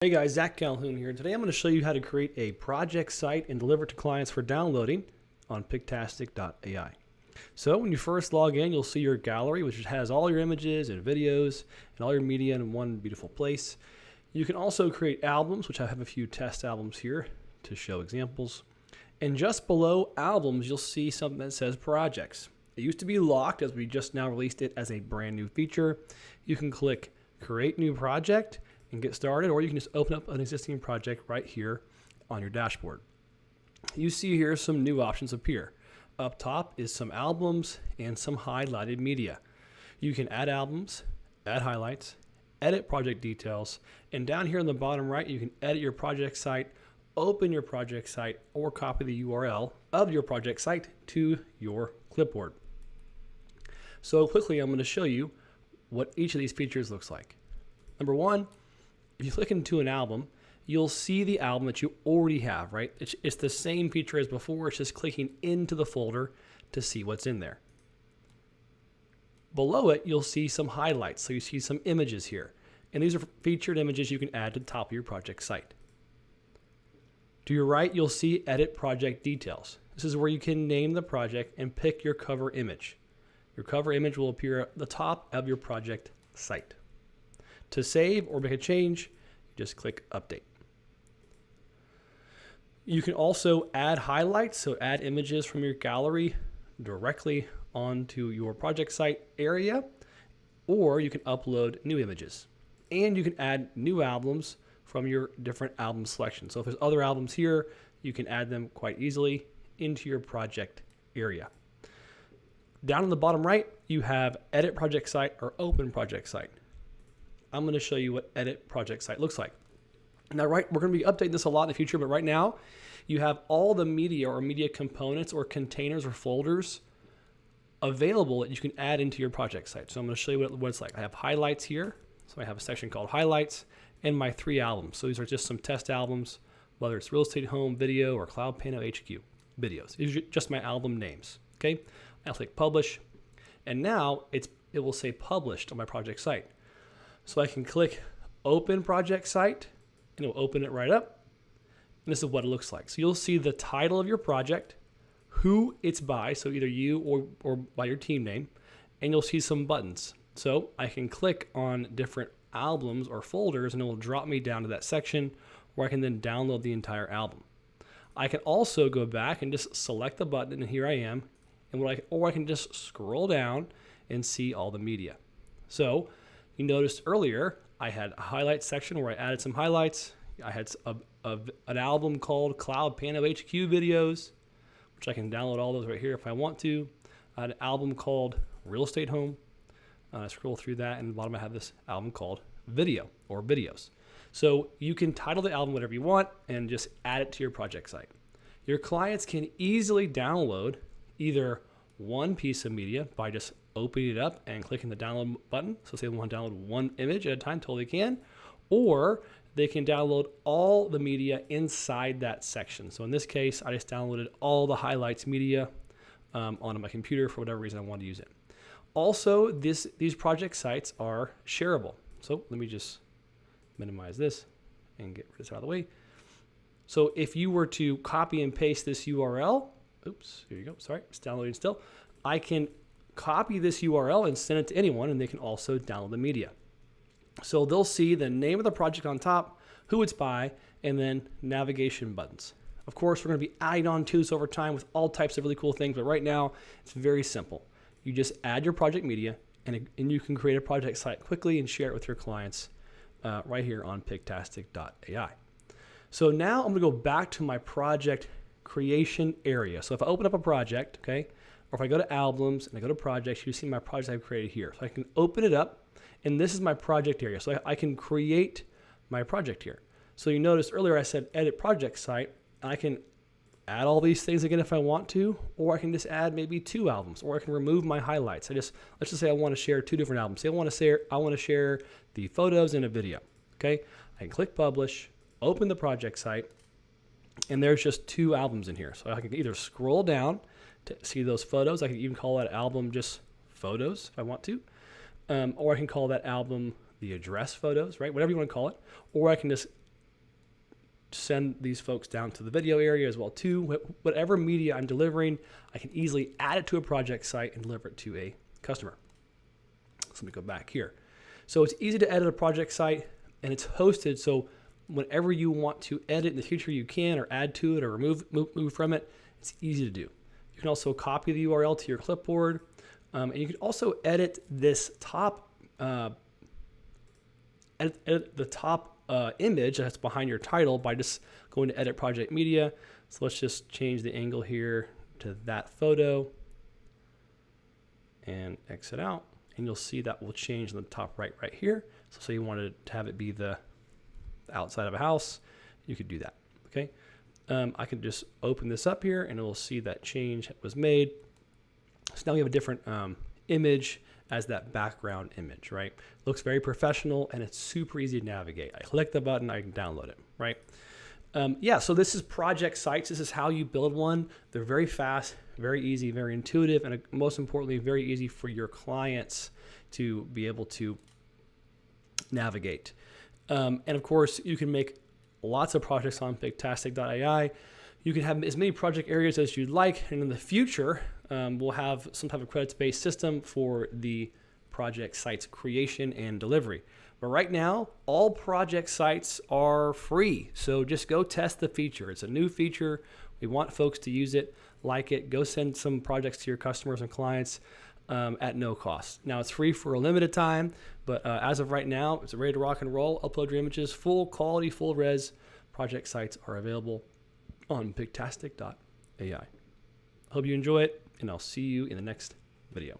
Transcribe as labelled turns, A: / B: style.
A: Hey guys, Zach Calhoun here. Today I'm going to show you how to create a project site and deliver it to clients for downloading on Pictastic.ai. So when you first log in, you'll see your gallery, which has all your images and videos and all your media in one beautiful place. You can also create albums, which I have a few test albums here to show examples. And just below albums, you'll see something that says projects. It used to be locked, as we just now released it as a brand new feature. You can click create new project and get started, or you can just open up an existing project right here on your dashboard. You see here some new options appear. Up top is some albums and some highlighted media. You can add albums, add highlights, edit project details, and down here in the bottom right, you can edit your project site, open your project site, or copy the URL of your project site to your clipboard. So quickly, I'm going to show you what each of these features looks like. Number one, if you click into an album, you'll see the album that you already have, right? It's the same feature as before. It's just clicking into the folder to see what's in there. Below it, you'll see some highlights. So you see some images here. And these are featured images you can add to the top of your project site. To your right, you'll see Edit Project Details. This is where you can name the project and pick your cover image. Your cover image will appear at the top of your project site. To save or make a change, you just click Update. You can also add highlights, so add images from your gallery directly onto your project site area, or you can upload new images. And you can add new albums from your different album selections. So if there's other albums here, you can add them quite easily into your project area. Down in the bottom right, you have Edit Project Site or Open Project Site. I'm going to show you what Edit Project Site looks like. Now, we're going to be updating this a lot in the future, but right now you have all the media or media components or containers or folders available that you can add into your project site. So I'm going to show you what it's like. I have highlights here. So I have a section called highlights and my 3 albums. So these are just some test albums, whether it's Real Estate Home Video or CloudPano HQ videos. These are just my album names. Okay. I'll click publish. And now it will say published on my project site. So I can click open project site and it will open it right up. And this is what it looks like. So you'll see the title of your project, who it's by, so either you or by your team name, and you'll see some buttons. So I can click on different albums or folders and it will drop me down to that section where I can then download the entire album. I can also go back and just select the button and here I am, and or I can just scroll down and see all the media. So you noticed earlier I had a highlight section where I added some highlights. I had an album called CloudPano HQ videos, which I can download all those right here if I want to. I had an album called Real Estate Home. I scroll through that, and at the bottom I have this album called Video or Videos. So you can title the album whatever you want and just add it to your project site. Your clients can easily download either one piece of media by just opening it up and clicking the download button. So say they want to download one image at a time, totally can. Or they can download all the media inside that section. So in this case, I just downloaded all the highlights media onto my computer for whatever reason I wanted to use it. Also, these project sites are shareable. So let me just minimize this and get this out of the way. So if you were to copy and paste this URL, oops, here you go, sorry, it's downloading still. I can copy this URL and send it to anyone, and they can also download the media. So they'll see the name of the project on top, who it's by, and then navigation buttons. Of course, we're going to be adding on to this over time with all types of really cool things, but right now it's very simple. You just add your project media, and you can create a project site quickly and share it with your clients right here on Pictastic.ai. So now I'm going to go back to my project creation area. So if I open up a project, okay, or if I go to albums and I go to projects, you see my project I've created here. So I can open it up, and this is my project area. So I can create my project here. So you noticed earlier I said edit project site. I can add all these things again if I want to, or I can just add maybe 2 albums, or I can remove my highlights. Let's just say I want to share 2 different albums. Say I want to share the photos and a video. Okay, I can click publish, open the project site, and there's just 2 albums in here. So I can either scroll down to see those photos. I can even call that album just photos if I want to, or I can call that album the address photos, right? Whatever you want to call it. Or I can just send these folks down to the video area as well too. Whatever media I'm delivering, I can easily add it to a project site and deliver it to a customer. So let me go back here. So it's easy to edit a project site, and it's hosted, so whenever you want to edit in the future, you can, or add to it, or move from it. It's easy to do. You can also copy the URL to your clipboard, and you can also edit this top edit the top image that's behind your title by just going to edit project media. So let's just change the angle here to that photo and exit out. And you'll see that will change in the top right here. So say you wanted to have it be the outside of a house, you could do that, okay? I can just open this up here and it will see that change was made. So now we have a different image as that background image, right? Looks very professional and it's super easy to navigate. I click the button, I can download it, right? Yeah, so this is project sites. This is how you build one. They're very fast, very easy, very intuitive, and most importantly, very easy for your clients to be able to navigate. And of course, you can make lots of projects on Pictastic.ai. You can have as many project areas as you'd like, and in the future, we'll have some type of credits-based system for the project sites creation and delivery. But right now, all project sites are free. So just go test the feature. It's a new feature. We want folks to use it, like it. Go send some projects to your customers and clients at no cost. Now, it's free for a limited time, but as of right now, it's ready to rock and roll. Upload your images, full quality, full res. Project sites are available on Pictastic.ai. Hope you enjoy it, and I'll see you in the next video.